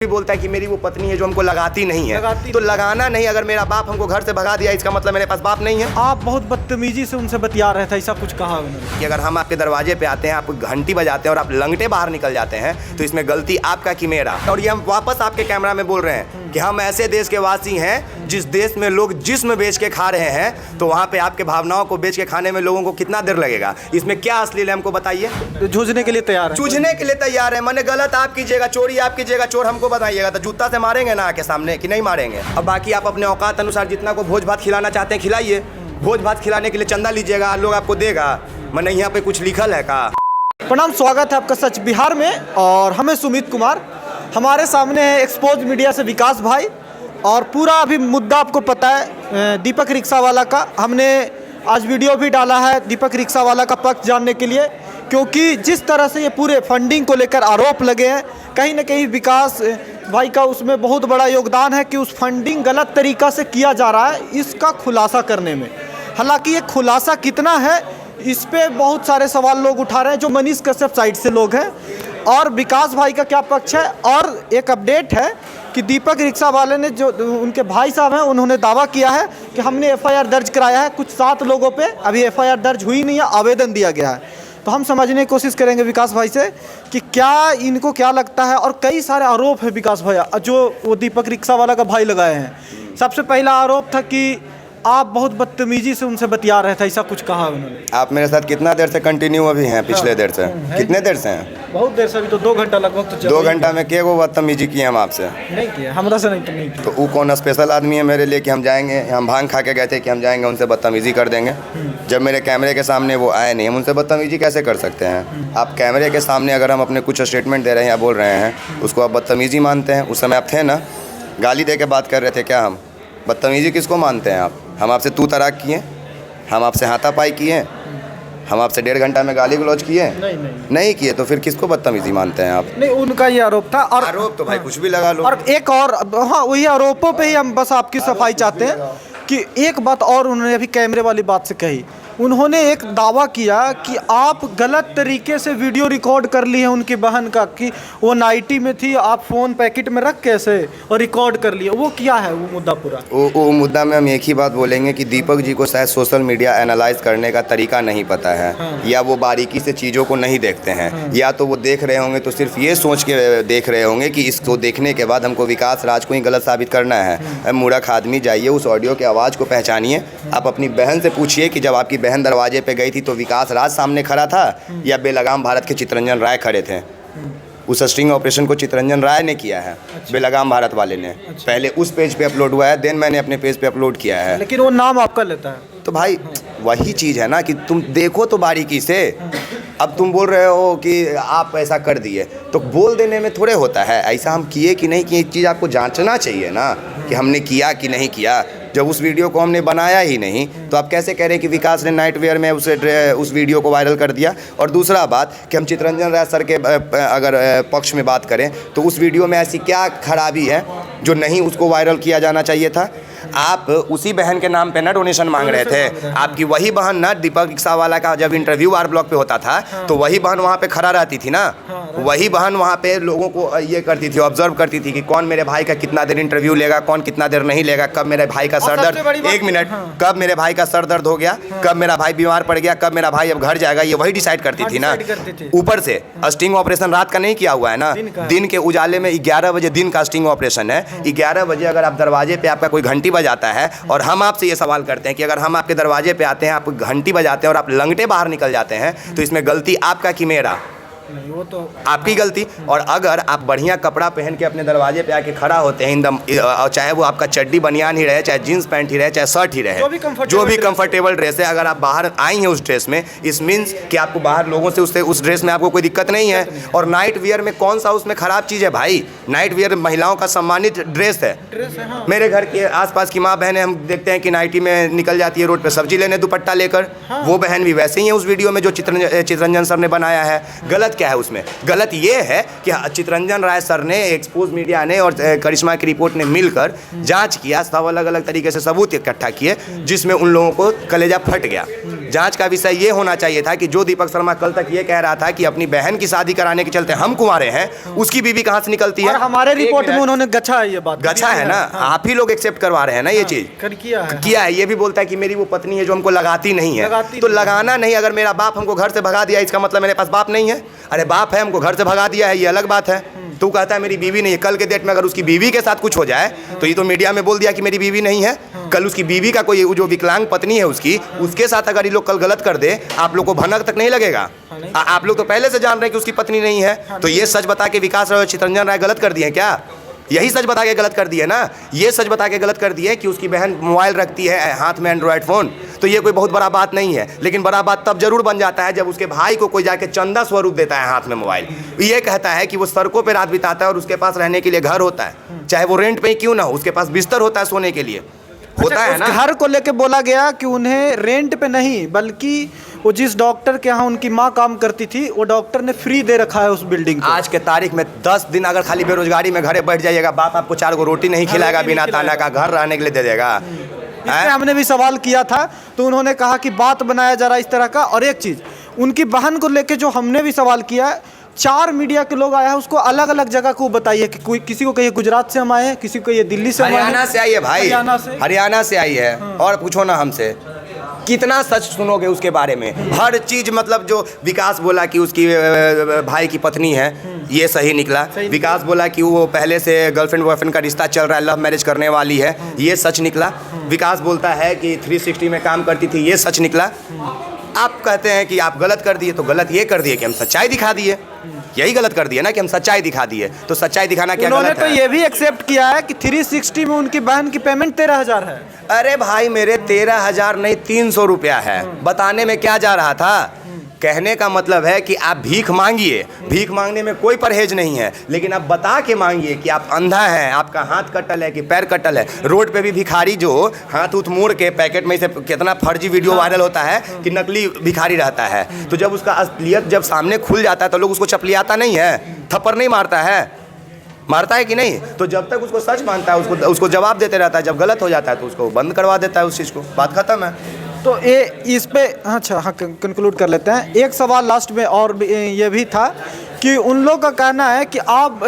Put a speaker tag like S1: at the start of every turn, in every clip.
S1: भी बोलता है कि मेरी वो पत्नी है जो हमको लगाती नहीं है, तो लगाना नहीं। अगर मेरा बाप हमको घर से भगा दिया इसका मतलब मेरे पास बाप नहीं है।
S2: आप बहुत बदतमीजी से उनसे बतिया रहे थे, ऐसा कुछ कहा उन्होंने
S1: कि अगर हम आपके दरवाजे पे आते हैं, आप घंटी बजाते हैं और आप लंगटे बाहर निकल जाते हैं, तो इसमें गलती आपका कि मेरा। और ये हम वापस आपके कैमरा में बोल रहे हैं कि हम ऐसे देश के वासी हैं जिस देश में लोग जिस्म बेच के खा रहे हैं, तो वहाँ पे आपके भावनाओं को बेच के खाने में लोगों को कितना देर लगेगा? इसमें क्या अश्लील है हमको बताइए।
S2: जूझने के लिए तैयार है,
S1: जूझने के लिए तैयार है। मैंने गलत आप कीजिएगा, चोरी आप कीजिएगा, चोर हमको बताइएगा, तो जूता से मारेंगे ना आके सामने कि नहीं मारेंगे? अब बाकी आप अपने औकात अनुसार जितना को भोज भात खिलाना चाहते हैं खिलाइए। भोज भात खिलाने के लिए चंदा लीजिएगा, लोग आपको देगा। मैंने यहाँ पे कुछ लिखल है का?
S2: प्रणाम, स्वागत है आपका सच बिहार में। और हमें सुमित कुमार, हमारे सामने है एक्सपोज मीडिया से विकास भाई। और पूरा अभी मुद्दा आपको पता है दीपक रिक्शा वाला का। हमने आज वीडियो भी डाला है दीपक रिक्शा वाला का पक्ष जानने के लिए, क्योंकि जिस तरह से ये पूरे फंडिंग को लेकर आरोप लगे हैं, कहीं ना कहीं विकास भाई का उसमें बहुत बड़ा योगदान है कि उस फंडिंग गलत तरीक़ा से किया जा रहा है, इसका खुलासा करने में। हालांकि ये खुलासा कितना है इस पे बहुत सारे सवाल लोग उठा रहे हैं, जो मनीष कश्यप साइड से लोग हैं। और विकास भाई का क्या पक्ष है। और एक अपडेट है कि दीपक रिक्शा वाले ने, जो उनके भाई साहब हैं, उन्होंने दावा किया है कि हमने एफआईआर दर्ज कराया है कुछ 7 लोगों पे। अभी एफआईआर दर्ज हुई नहीं है, आवेदन दिया गया है। तो हम समझने की कोशिश करेंगे विकास भाई से कि क्या इनको क्या लगता है। और कई सारे आरोप है विकास भैया जो वो दीपक रिक्शा वाला का भाई लगाए हैं। सबसे पहला आरोप था कि आप बहुत बदतमीजी से उनसे बतिया रहे थे, ऐसा कुछ कहा उन्होंने।
S1: आप मेरे साथ कितना देर से कंटिन्यू अभी हैं? पिछले देर से कितने देर से हैं?
S2: बहुत देर से, अभी तो 2 घंटा लगभग। तो
S1: 2 घंटा में क्या वो बदतमीजी किए हम आपसे?
S2: नहीं किया, हमरा से नहीं किया।
S1: तो वो कौन स्पेशल आदमी है मेरे लिए कि हम जाएंगे? हम भांग खा के गए थे कि हम जाएंगे उनसे बदतमीजी कर देंगे? जब मेरे कैमरे के सामने वो आए नहीं, हम उनसे बदतमीजी कैसे कर सकते हैं? आप कैमरे के सामने अगर हम अपने कुछ स्टेटमेंट दे रहे हैं या बोल रहे हैं, उसको आप बदतमीजी मानते हैं? उस समय आप थे ना, गाली दे के बात कर रहे थे क्या? हम बदतमीजी किसको मानते हैं आप? हम आपसे तू तराक किए? हम आपसे हाथापाई किए? हम आपसे 1.5 घंटा में गाली गलौज किए? नहीं किए, तो फिर किसको बदतमीजी मानते हैं आप?
S2: नहीं, उनका ये आरोप था। और
S1: आरोप तो भाई कुछ भी लगा लो।
S2: और एक और, हाँ, वही आरोपों पे ही हम बस आपकी सफाई चाहते हैं कि एक बात और उन्होंने अभी कैमरे वाली बात से कही। उन्होंने एक दावा किया कि आप गलत तरीके से वीडियो रिकॉर्ड कर ली है उनकी बहन का, कि वो नाइटी में थी, आप फ़ोन पैकेट में रख कैसे और रिकॉर्ड कर लिए। वो क्या है वो मुद्दा पूरा?
S1: वो मुद्दा में हम एक ही बात बोलेंगे कि दीपक जी को शायद सोशल मीडिया एनालाइज करने का तरीका नहीं पता है। या वो बारीकी से चीज़ों को नहीं देखते हैं। या तो वो देख रहे होंगे तो सिर्फ ये सोच के देख रहे होंगे कि इसको देखने के बाद हमको विकास राज को ही गलत साबित करना है। मूर्ख आदमी, जाइए उस ऑडियो के आवाज़ को पहचानिए। आप अपनी बहन से पूछिए कि जब आपकी बहन दरवाजे पे गई थी तो विकास राज सामने खड़ा था या बेलगाम भारत के चितरंजन राय खड़े थे? उस स्टिंग ऑपरेशन को चितरंजन राय ने किया है। बेलगाम भारत वाले ने। पहले उस पेज पे अपलोड हुआ है, देन मैंने अपने पेज पे अपलोड किया है।
S2: लेकिन वो नाम आपका लेता है।
S1: तो भाई वही चीज़ है ना कि तुम देखो तो बारीकी से। अब तुम बोल रहे हो कि आप ऐसा कर दिए, तो बोल देने में थोड़े होता है ऐसा हम किए कि नहीं किए। एक चीज़ आपको जांचना चाहिए ना कि हमने किया कि नहीं किया। जब उस वीडियो को हमने बनाया ही नहीं, तो आप कैसे कह रहे हैं कि विकास ने नाइट वेयर में उस वीडियो को वायरल कर दिया? और दूसरा बात कि हम चितरंजन राय सर के अगर पक्ष में बात करें तो उस वीडियो में ऐसी क्या खराबी है जो नहीं उसको वायरल किया जाना चाहिए था? आप उसी बहन के नाम पे ना डोनेशन मांग रहे थे। आपकी वही बहन ना, दीपक रिक्शा वाला का जब इंटरव्यू आर ब्लॉक पे होता था तो वही बहन वहाँ पे खड़ा रहती थी ना। वही बहन वहाँ पे लोगों को ये करती थी, ऑब्जर्व करती थी कि कौन मेरे भाई का कितना देर इंटरव्यू लेगा, कौन कितना देर नहीं लेगा, कब मेरे भाई का सर दर्द, 1 मिनट, कब मेरे भाई का सर दर्द हो गया, कब मेरा भाई बीमार पड़ गया, कब मेरा भाई अब घर जाएगा, ये वही डिसाइड करती थी ना। ऊपर से स्टिंग ऑपरेशन रात का नहीं किया हुआ है ना, दिन के उजाले में 11 बजे दिन का स्टिंग ऑपरेशन है। 11 बजे अगर आप दरवाजे पे आपका कोई घंटी बजाता है और हम आपसे ये सवाल करते हैं कि अगर हम आपके दरवाजे पे आते हैं, आप घंटी बजाते हैं और आप लंगटे बाहर निकल जाते हैं, तो इसमें गलती आपका कि मेरा?
S2: नहीं, वो तो
S1: आपकी गलती। और अगर आप बढ़िया कपड़ा पहन के अपने दरवाजे पे आके खड़ा होते हैं एकदम, चाहे वो आपका चड्डी बनियान ही रहे, चाहे जीन्स पैंट ही रहे, चाहे शर्ट ही रहे, जो भी कंफर्टेबल ड्रेस है, अगर आप बाहर आई हैं उस ड्रेस में, इस मीन्स कि आपको बाहर लोगों से उस ड्रेस में आपको कोई दिक्कत नहीं है। और नाइट वियर में कौन सा उसमें ख़राब चीज़ है भाई? नाइट वियर महिलाओं का सम्मानित ड्रेस है। मेरे घर के आसपास की माँ बहनें हम देखते हैं कि नाइटी में निकल जाती है रोड पे सब्जी लेने दुपट्टा लेकर। वो बहन भी वैसे ही है उस वीडियो में जो चितरंजन सर ने बनाया है। गलत क्या है उसमें? गलत ये है कि चितरंजन राय सर ने, एक्सपोज मीडिया ने और करिश्मा की रिपोर्ट ने मिलकर जांच किया, सब अलग अलग तरीके से सबूत इकट्ठा किए, जिसमें उन लोगों को कलेजा फट गया। जांच का विषय ये होना चाहिए था कि जो दीपक शर्मा कल तक ये कह रहा था कि अपनी बहन की शादी कराने के चलते हम कुंवारे हैं, उसकी बीवी कहाँ से निकलती है।
S2: और हमारे रिपोर्ट में उन्होंने गछा है, ये बात
S1: गछा है ना, आप ही लोग एक्सेप्ट करवा रहे हैं ना ये चीज। किया है। ये भी बोलता है कि मेरी वो पत्नी है जो हमको लगाती नहीं है, तो लगाना नहीं। अगर मेरा बाप हमको घर से भगा दिया, इसका मतलब मेरे पास बाप नहीं है। अरे बाप है, हमको घर से भगा दिया है, ये अलग बात है। तू कहता है मेरी बीवी नहीं है, कल के डेट में अगर उसकी बीवी के साथ कुछ हो जाए तो ये तो मीडिया में बोल दिया कि मेरी बीवी नहीं है। कल उसकी बीवी का कोई जो विकलांग पत्नी है उसके साथ अगर ये लोग कल गलत कर दे, आप लोग को भनक तक नहीं लगेगा। आप लोग तो पहले से जान रहे हैं कि उसकी पत्नी नहीं है, तो ये सच बता के विकास राय और चितरंजन राय गलत कर दिए हैं क्या? यही सच बता के गलत कर दिए ना। ये सच बता के गलत कर दिए कि उसकी बहन मोबाइल रखती है हाथ में, एंड्रॉयड फ़ोन। तो ये कोई बहुत बड़ा बात नहीं है, लेकिन बड़ा बात तब जरूर बन जाता है जब उसके भाई को कोई जाके चंदा स्वरूप देता है हाथ में मोबाइल। ये कहता है कि वो सड़कों पे रात बिताता है और उसके पास रहने के लिए घर होता है, चाहे वो रेंट पे ही क्यों ना हो, उसके पास बिस्तर होता है सोने के लिए, होता है ना।
S2: घर को लेके बोला गया कि उन्हें रेंट पे नहीं, बल्कि वो जिस डॉक्टर के यहाँ उनकी माँ काम करती थी, वो डॉक्टर ने फ्री दे रखा है उस बिल्डिंग को।
S1: आज के तारीख में 10 दिन अगर खाली बेरोजगारी में घरे बैठ जाइएगा, बाप आपको 4 गो रोटी नहीं खिलाएगा, बिना ताना का घर रहने के लिए दे देगा।
S2: इसमें हमने भी सवाल किया था तो उन्होंने कहा कि बात बनाया जा रहा है इस तरह का। और एक चीज़ उनकी बहन को लेके जो हमने भी सवाल किया, 4 मीडिया के लोग आए हैं, उसको अलग अलग जगह को बताइए कि कोई किसी को कहिए गुजरात से हम आए हैं, किसी को ये दिल्ली से,
S1: हरियाणा से आई है भाई, हरियाणा से आई है। और पूछो ना हमसे, कितना सच सुनोगे उसके बारे में। हर चीज़ मतलब जो विकास बोला कि उसकी भाई की पत्नी है, ये सही निकला। विकास बोला कि वो पहले से गर्लफ्रेंड बॉयफ्रेंड का रिश्ता चल रहा है, लव मैरिज करने वाली है, ये सच निकला। विकास बोलता है कि 360 में काम करती थी, ये सच निकला। आप कहते हैं कि आप गलत कर दिए, तो गलत ये कर दिए कि हम सच्चाई दिखा दिए। यही गलत कर दिए ना कि हम सच्चाई दिखा दिए, तो सच्चाई दिखाना क्या गलत है?
S2: उन्होंने तो ये भी एक्सेप्ट किया है कि 360 में उनकी बहन की पेमेंट 13,000 है।
S1: अरे भाई मेरे 13,000 नहीं 300 रुपया है। बताने में क्या जा रहा था? कहने का मतलब है कि आप भीख मांगिए, भीख मांगने में कोई परहेज नहीं है, लेकिन आप बता के मांगिए कि आप अंधा हैं, आपका हाथ कटल है कि पैर कटल है। रोड पे भी भिखारी जो हाथ उठ मोड़ के पैकेट में से कितना फर्जी वीडियो वायरल होता है कि नकली भिखारी रहता है, तो जब उसका असलियत जब सामने खुल जाता है तो लोग उसको चपलियाता नहीं है, थप्पड़ नहीं मारता है, मारता है कि नहीं? तो जब तक उसको सच मानता है उसको जवाब देते रहता है, जब गलत हो जाता है तो उसको बंद करवा देता है उस चीज़ को, बात खत्म है।
S2: तो ये इस पे अच्छा हाँ कंक्लूड कर लेते हैं। एक सवाल लास्ट में और ये भी था कि उन लोग का कहना है कि आप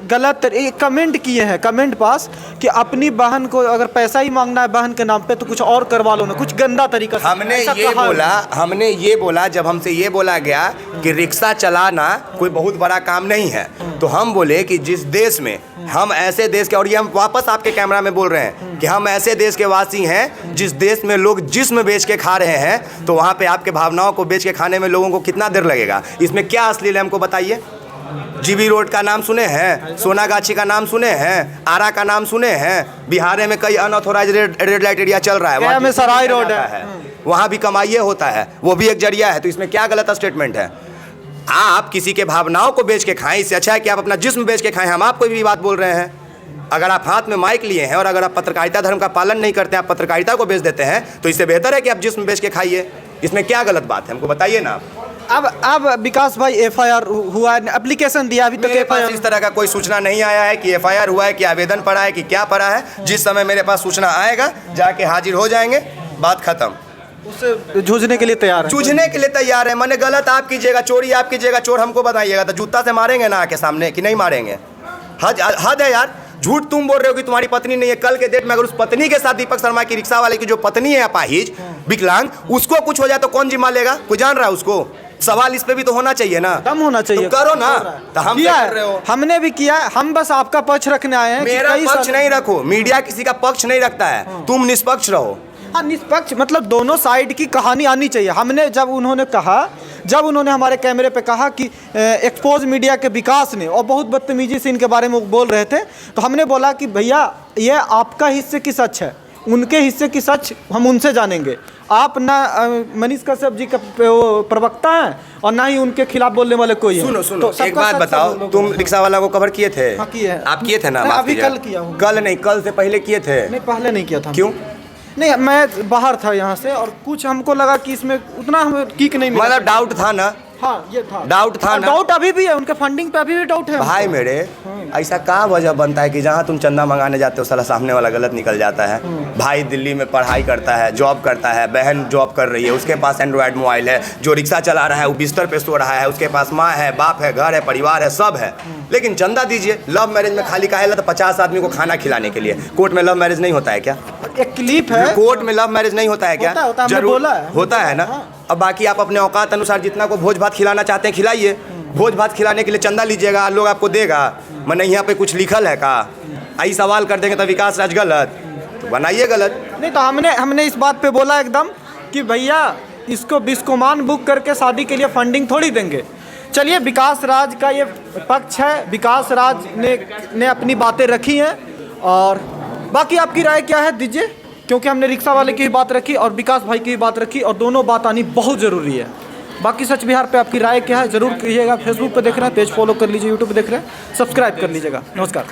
S2: गलत कमेंट किए हैं, कमेंट पास कि अपनी बहन को अगर पैसा ही मांगना है बहन के नाम पे तो कुछ और करवा लो ना, कुछ गंदा तरीका से।
S1: हमने ये बोला जब हमसे ये बोला गया कि रिक्शा चलाना कोई बहुत बड़ा काम नहीं है, तो हम बोले कि जिस देश में हम ऐसे देश के, और ये हम वापस आपके कैमरा में बोल रहे हैं कि हम ऐसे देश के वासी हैं जिस देश में लोग जिस्म बेच के खा रहे हैं, तो वहाँ पे आपके भावनाओं को बेच के खाने में लोगों को कितना देर लगेगा? इसमें क्या अश्लील है हमको बताइए। जीबी रोड का नाम सुने हैं, सोनागाछी का नाम सुने हैं, आरा का नाम सुने हैं, बिहार में कई अनऑथोराइज रेड लाइट एरिया चल रहा है, वहाँ में
S2: सराय रोड है,
S1: वहाँ भी कमाइए होता है, वो भी एक जरिया है। तो इसमें क्या गलत स्टेटमेंट है? आप किसी के भावनाओं को बेच के खाएं, इससे अच्छा है कि आप अपना जिस्म बेच के खाएं। हम आपको भी बात बोल रहे हैं। अगर आप हाथ में माइक लिए हैं और अगर आप पत्रकारिता धर्म का पालन नहीं करते, आप पत्रकारिता को बेच देते हैं, तो इससे बेहतर है कि आप जिस्म बेच के खाइए। इसमें क्या गलत बात है, हमको बताइए ना।
S2: अब विकास भाई एफआईआर हुआ, एप्लीकेशन दिया, अभी तक
S1: मेरे पास इस तरह का कोई सूचना नहीं आया है कि एफआईआर हुआ है, कि आवेदन पड़ा है, कि क्या पड़ा है। जिस समय मेरे पास सूचना आएगा जाके हाजिर हो जाएंगे, बात खत्म।
S2: उससे जूझने के लिए तैयार है,
S1: जूझने के लिए तैयार है। मैंने गलत आप कीजिएगा, चोरी आप कीजिएगा, चोर हमको बताइएगा, तो जूता से मारेंगे ना आके सामने कि नहीं मारेंगे? हद है यार। झूठ तुम बोल रहे हो कि तुम्हारी पत्नी नहीं है। कल के डेट में अगर उस पत्नी के साथ दीपक शर्मा की रिक्शा वाले की जो पत्नी है अपाहिज विकलांग, उसको कुछ हो जाए तो कौन जिम्मा लेगा? कोई जान रहा है उसको? सवाल इस पे भी तो होना चाहिए ना,
S2: दम होना चाहिए।
S1: तो करो ना। तो हम
S2: किया
S1: कर रहे हो,
S2: हमने भी किया, हम बस आपका पक्ष रखने आए हैं।
S1: मेरा पक्ष नहीं रखो, मीडिया किसी का पक्ष नहीं रखता है, तुम निष्पक्ष रहो।
S2: हाँ, निष्पक्ष मतलब दोनों साइड की कहानी आनी चाहिए। हमने जब उन्होंने हमारे कैमरे पे कहा कि एक्सपोज मीडिया के विकास ने और बहुत बदतमीजी से इनके बारे में बोल रहे थे, तो हमने बोला कि भैया ये आपका हिस्से की सच है, उनके हिस्से की सच हम उनसे जानेंगे। आप ना मनीष कश्यप जी का प्रवक्ता हैं और ना ही उनके खिलाफ बोलने वाले कोई है।
S1: सुनो तो एक बात बताओ, तुम रिक्शा वाला को कवर किए थे?
S2: हाँ, किए हैं।
S1: आप किए थे ना?
S2: अभी कल किया हूँ।
S1: कल नहीं, कल से पहले किए थे?
S2: नहीं, पहले नहीं किया था।
S1: क्यों?
S2: नहीं, मैं बाहर था यहाँ से और कुछ हमको लगा कि इसमें उतना हमें किक नहीं मिला।
S1: मतलब डाउट था ना?
S2: हाँ, ये था,
S1: डाउट था ना?
S2: डाउट अभी भी है, उनके फंडिंग पे अभी भी डाउट है
S1: भाई मेरे। ऐसा क्या वजह बनता है कि जहाँ तुम चंदा मंगाने जाते हो साला सामने वाला गलत निकल जाता है। भाई दिल्ली में पढ़ाई करता है, जॉब करता है, बहन जॉब कर रही है, उसके पास एंड्रॉयड मोबाइल है, जो रिक्शा चला रहा है वो बिस्तर पे सो रहा है, उसके पास माँ है, बाप है, घर है, परिवार है, सब है, लेकिन चंदा दीजिए। लव मैरिज में खाली काहे तो 50 आदमी को खाना खिलाने के लिए। कोर्ट में लव मैरिज नहीं होता है क्या?
S2: एक क्लिप है,
S1: कोर्ट में लव मैरिज नहीं होता है क्या?
S2: होता है, हमने
S1: जरूर
S2: बोला है।
S1: होता है ना। अब बाकी आप अपने औकात अनुसार जितना को भोज भात खिलाना चाहते हैं खिलाइए। भोज भात खिलाने के लिए चंदा लीजिएगा, लोग आपको देगा। मैंने यहाँ पे कुछ लिखल है का? आई सवाल कर देंगे तो विकास राज गलत, तो बनाइए गलत।
S2: नहीं तो हमने इस बात पे बोला एकदम कि भैया इसको बिस्कोमान बुक करके शादी के लिए फंडिंग थोड़ी देंगे। चलिए, विकास राज का ये पक्ष है, विकास राज ने अपनी बातें रखी हैं, और बाकी आपकी राय क्या है दीजिए, क्योंकि हमने रिक्शा वाले की भी बात रखी और विकास भाई की भी बात रखी, और दोनों बात आनी बहुत ज़रूरी है। बाकी सच बिहार पे आपकी राय क्या है ज़रूर कहिएगा। फेसबुक पे देख रहे हैं पेज फॉलो कर लीजिए, यूट्यूब पे देख रहे हैं सब्सक्राइब कर लीजिएगा। नमस्कार।